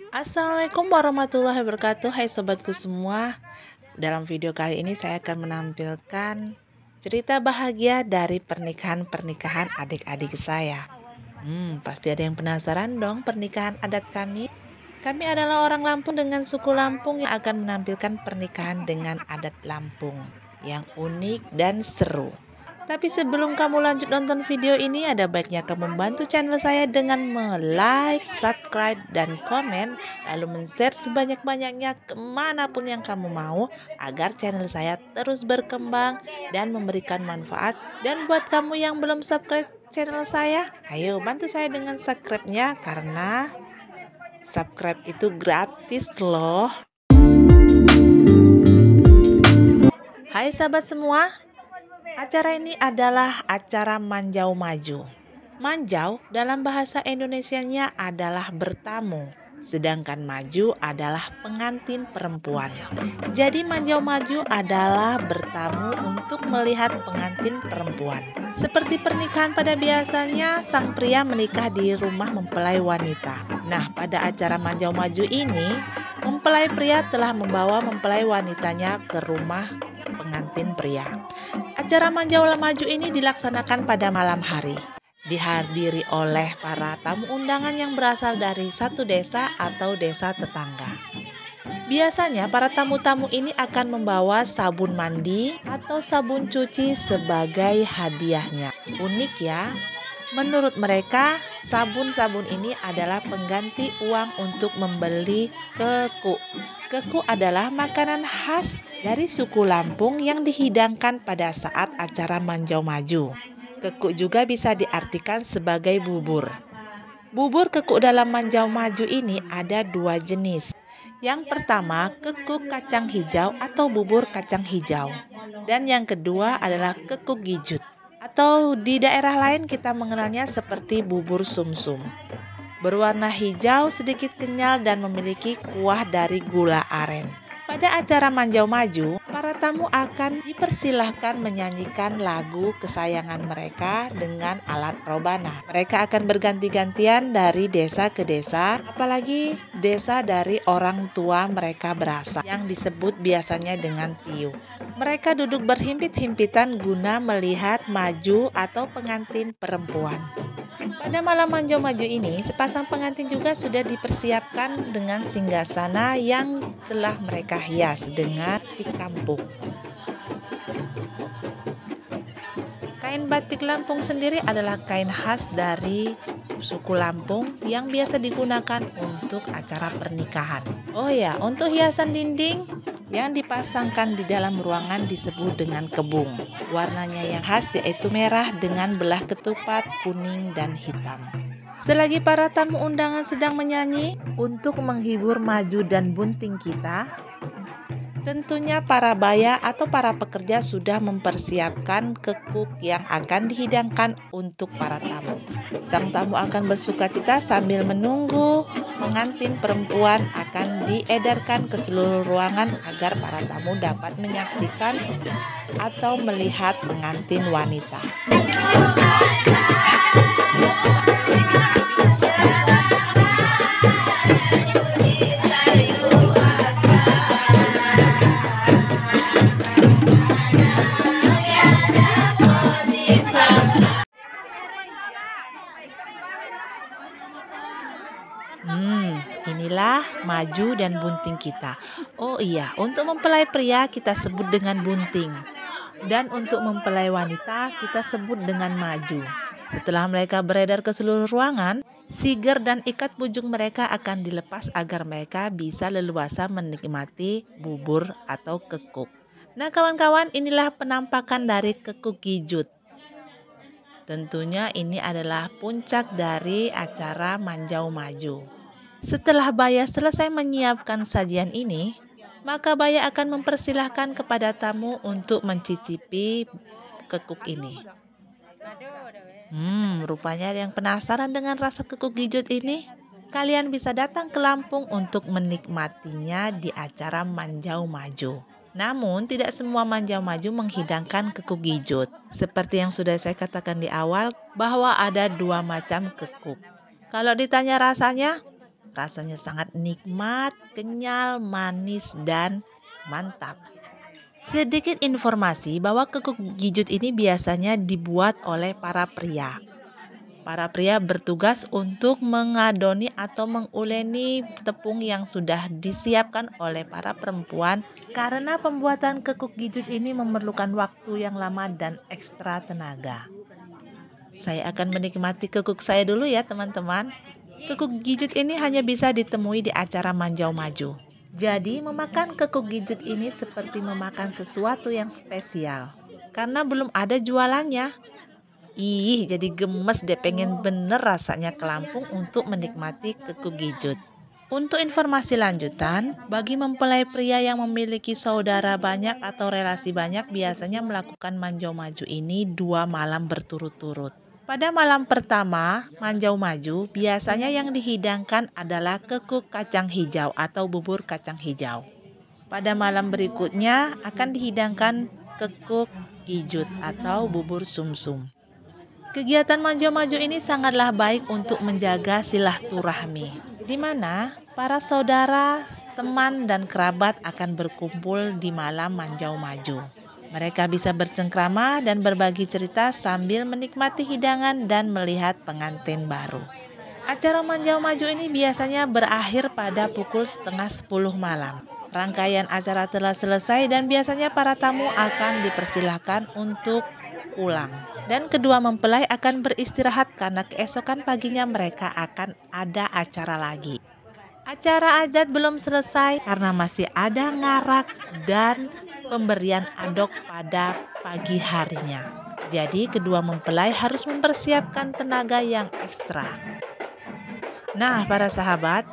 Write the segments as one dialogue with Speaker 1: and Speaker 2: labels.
Speaker 1: Assalamualaikum warahmatullahi wabarakatuh. Hai sobatku semua. Dalam video kali ini saya akan menampilkan cerita bahagia dari pernikahan adik-adik saya. Pasti ada yang penasaran dong pernikahan adat kami. Kami adalah orang Lampung dengan suku Lampung yang akan menampilkan pernikahan dengan adat Lampung yang unik dan seru. Tapi sebelum kamu lanjut nonton video ini, ada baiknya kamu membantu channel saya dengan like, subscribe, dan komen, lalu men-share sebanyak-banyaknya kemanapun yang kamu mau, agar channel saya terus berkembang dan memberikan manfaat. Dan buat kamu yang belum subscribe channel saya, ayo bantu saya dengan subscribe-nya, karena subscribe itu gratis loh. Hai sahabat semua, acara ini adalah acara Manjau Maju. Manjau dalam bahasa Indonesianya adalah bertamu, sedangkan maju adalah pengantin perempuan. Jadi Manjau Maju adalah bertamu untuk melihat pengantin perempuan. Seperti pernikahan pada biasanya, sang pria menikah di rumah mempelai wanita. Nah, pada acara Manjau Maju ini, mempelai pria telah membawa mempelai wanitanya ke rumah pengantin pria. Acara Manjau Maju ini dilaksanakan pada malam hari, dihadiri oleh para tamu undangan yang berasal dari satu desa atau desa tetangga. Biasanya para tamu-tamu ini akan membawa sabun mandi atau sabun cuci sebagai hadiahnya. Unik ya. Menurut mereka, sabun-sabun ini adalah pengganti uang untuk membeli keku. Keku adalah makanan khas dari suku Lampung yang dihidangkan pada saat acara Manjau Maju. Keku juga bisa diartikan sebagai bubur. Bubur keku dalam Manjau Maju ini ada dua jenis. Yang pertama, keku kacang hijau atau bubur kacang hijau. Dan yang kedua adalah keku gijut, atau di daerah lain kita mengenalnya seperti bubur sumsum. Berwarna hijau, sedikit kenyal, dan memiliki kuah dari gula aren. Pada acara Manjau Maju, para tamu akan dipersilahkan menyanyikan lagu kesayangan mereka dengan alat robana. Mereka akan berganti-gantian dari desa ke desa, apalagi desa dari orang tua mereka berasal, yang disebut biasanya dengan tiup. Mereka duduk berhimpit-himpitan guna melihat maju atau pengantin perempuan. Pada malam Manjau Maju ini, sepasang pengantin juga sudah dipersiapkan dengan singgasana yang telah mereka hias dengan batik kampung. Kain batik Lampung sendiri adalah kain khas dari suku Lampung yang biasa digunakan untuk acara pernikahan. Oh ya, untuk hiasan dinding yang dipasangkan di dalam ruangan disebut dengan kebung. Warnanya yang khas yaitu merah dengan belah ketupat, kuning, dan hitam. Selagi para tamu undangan sedang menyanyi untuk menghibur maju dan bunting kita, tentunya para baya atau para pekerja sudah mempersiapkan kekuk yang akan dihidangkan untuk para tamu. Sang tamu akan bersukacita sambil menunggu pengantin perempuan akan diedarkan ke seluruh ruangan agar para tamu dapat menyaksikan atau melihat pengantin wanita. Inilah maju dan bunting kita. Oh iya, untuk mempelai pria kita sebut dengan bunting, dan untuk mempelai wanita kita sebut dengan maju. Setelah mereka beredar ke seluruh ruangan, siger dan ikat bujung mereka akan dilepas agar mereka bisa leluasa menikmati bubur atau kekuk. Nah kawan-kawan, inilah penampakan dari kekuk gijut. Tentunya ini adalah puncak dari acara Manjau Maju. Setelah baya selesai menyiapkan sajian ini, maka baya akan mempersilahkan kepada tamu untuk mencicipi kekuk ini. Rupanya ada yang penasaran dengan rasa kekuk gijut ini. Kalian bisa datang ke Lampung untuk menikmatinya di acara Manjau Maju. Namun tidak semua Manjau Maju menghidangkan kekuk gijut. Seperti yang sudah saya katakan di awal, bahwa ada dua macam kekuk. Kalau ditanya rasanya Rasanya sangat nikmat, kenyal, manis, dan mantap. Sedikit informasi bahwa kekuk gijut ini biasanya dibuat oleh para pria. Para pria bertugas untuk mengadoni atau menguleni tepung yang sudah disiapkan oleh para perempuan karena pembuatan kekuk gijut ini memerlukan waktu yang lama dan ekstra tenaga. Saya akan menikmati kekuk saya dulu ya teman-teman. Kekuk gijut ini hanya bisa ditemui di acara Manjau Maju. Jadi memakan kekuk gijut ini seperti memakan sesuatu yang spesial karena belum ada jualannya. Ih, jadi gemes deh, pengen bener rasanya ke Lampung untuk menikmati kekuk gijut. Untuk informasi lanjutan, bagi mempelai pria yang memiliki saudara banyak atau relasi banyak biasanya melakukan Manjau Maju ini 2 malam berturut-turut. Pada malam pertama, Manjau Maju biasanya yang dihidangkan adalah kekuk kacang hijau atau bubur kacang hijau. Pada malam berikutnya akan dihidangkan kekuk gijut atau bubur sumsum. Kegiatan Manjau Maju ini sangatlah baik untuk menjaga silaturahmi, di mana para saudara, teman, dan kerabat akan berkumpul di malam Manjau Maju. Mereka bisa bercengkrama dan berbagi cerita sambil menikmati hidangan dan melihat pengantin baru. Acara Manjau Maju ini biasanya berakhir pada pukul 9:30 malam. Rangkaian acara telah selesai dan biasanya para tamu akan dipersilahkan untuk pulang. Dan kedua mempelai akan beristirahat karena keesokan paginya mereka akan ada acara lagi. Acara adat belum selesai karena masih ada ngarak dan pemberian adok pada pagi harinya. Jadi kedua mempelai harus mempersiapkan tenaga yang ekstra. Nah, para sahabat,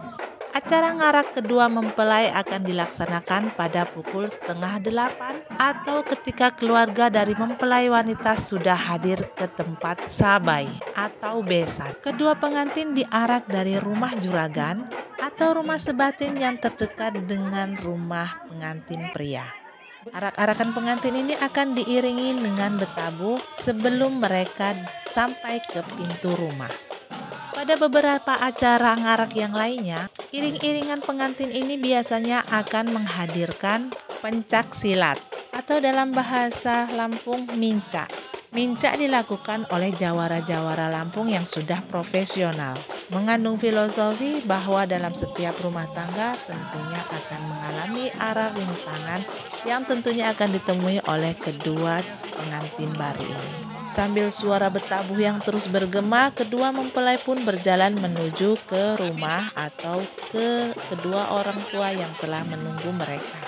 Speaker 1: acara ngarak kedua mempelai akan dilaksanakan pada pukul 7:30 atau ketika keluarga dari mempelai wanita sudah hadir ke tempat sabai atau besan. Kedua pengantin diarak dari rumah juragan atau rumah sebatin yang terdekat dengan rumah pengantin pria. Arak-arakan pengantin ini akan diiringi dengan betabu sebelum mereka sampai ke pintu rumah. Pada beberapa acara ngarak yang lainnya, iring-iringan pengantin ini biasanya akan menghadirkan pencak silat atau dalam bahasa Lampung mincak. Mincak dilakukan oleh jawara-jawara Lampung yang sudah profesional, mengandung filosofi bahwa dalam setiap rumah tangga tentunya akan mengalami arah rintangan yang tentunya akan ditemui oleh kedua pengantin baru ini. Sambil suara betabuh yang terus bergema, kedua mempelai pun berjalan menuju ke rumah atau ke kedua orang tua yang telah menunggu mereka.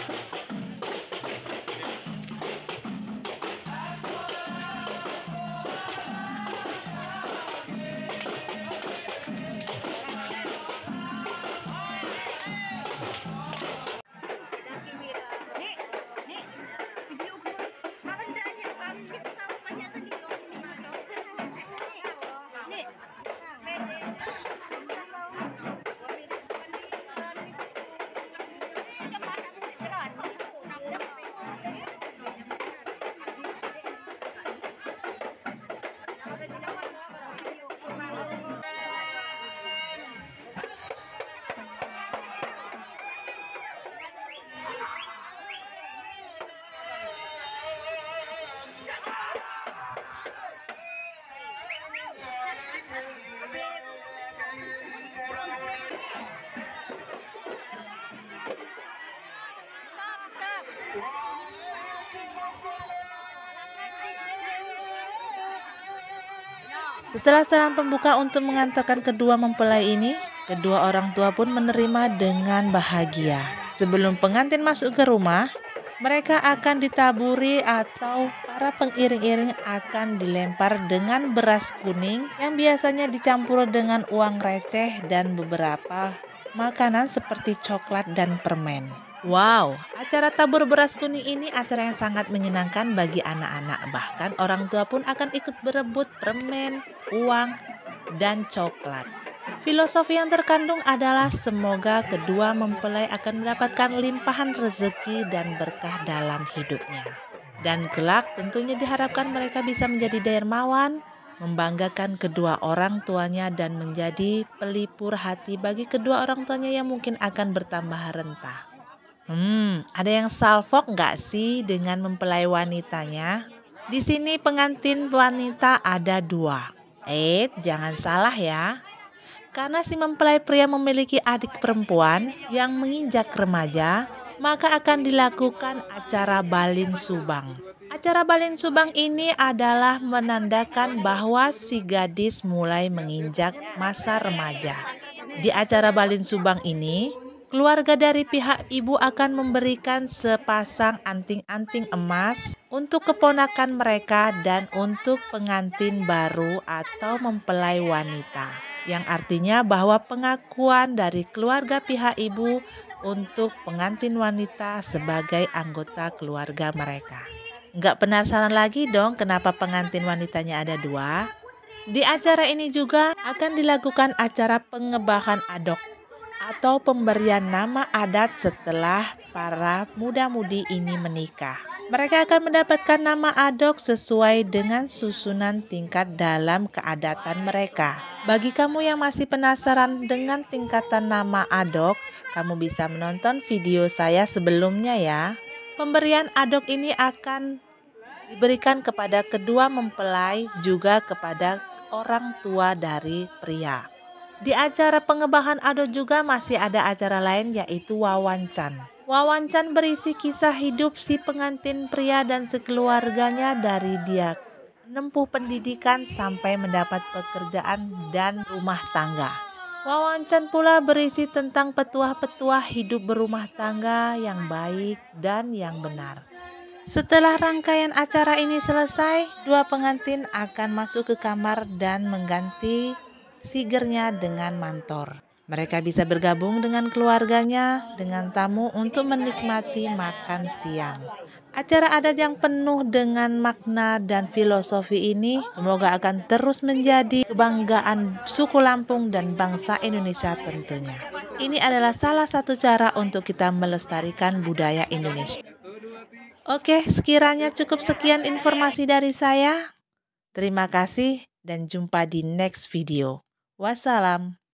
Speaker 1: Setelah salam pembuka untuk mengantarkan kedua mempelai ini, kedua orang tua pun menerima dengan bahagia. Sebelum pengantin masuk ke rumah, mereka akan ditaburi atau para pengiring-iring akan dilempar dengan beras kuning yang biasanya dicampur dengan uang receh dan beberapa makanan seperti coklat dan permen. Wow, acara tabur beras kuning ini acara yang sangat menyenangkan bagi anak-anak. Bahkan orang tua pun akan ikut berebut permen, uang, dan coklat. Filosofi yang terkandung adalah semoga kedua mempelai akan mendapatkan limpahan rezeki dan berkah dalam hidupnya. Dan kelak tentunya diharapkan mereka bisa menjadi dermawan, membanggakan kedua orang tuanya dan menjadi pelipur hati bagi kedua orang tuanya yang mungkin akan bertambah rentah. Ada yang salfok nggak sih dengan mempelai wanitanya? Di sini pengantin wanita ada 2. Jangan salah ya. Karena si mempelai pria memiliki adik perempuan yang menginjak remaja, maka akan dilakukan acara Balin Subang. Acara Balin Subang ini adalah menandakan bahwa si gadis mulai menginjak masa remaja. Di acara Balin Subang ini, keluarga dari pihak ibu akan memberikan sepasang anting-anting emas untuk keponakan mereka dan untuk pengantin baru atau mempelai wanita. Yang artinya bahwa pengakuan dari keluarga pihak ibu untuk pengantin wanita sebagai anggota keluarga mereka. Nggak penasaran lagi dong kenapa pengantin wanitanya ada 2? Di acara ini juga akan dilakukan acara pengebahan adok atau pemberian nama adat setelah para muda-mudi ini menikah. Mereka akan mendapatkan nama adok sesuai dengan susunan tingkat dalam keadatan mereka. Bagi kamu yang masih penasaran dengan tingkatan nama adok, kamu bisa menonton video saya sebelumnya ya. Pemberian adok ini akan diberikan kepada kedua mempelai juga kepada orang tua dari pria. Di acara pengebahan adok juga masih ada acara lain yaitu wawancan. Wawancan berisi kisah hidup si pengantin pria dan sekeluarganya dari dia menempuh pendidikan sampai mendapat pekerjaan dan rumah tangga. Wawancan pula berisi tentang petuah-petuah hidup berumah tangga yang baik dan yang benar. Setelah rangkaian acara ini selesai, 2 pengantin akan masuk ke kamar dan mengganti sigernya dengan mantor. Mereka bisa bergabung dengan keluarganya, dengan tamu untuk menikmati makan siang. Acara adat yang penuh dengan makna dan filosofi ini semoga akan terus menjadi kebanggaan suku Lampung dan bangsa Indonesia tentunya. Ini adalah salah satu cara untuk kita melestarikan budaya Indonesia. Oke, sekiranya cukup sekian informasi dari saya. Terima kasih dan jumpa di next video. Wassalam.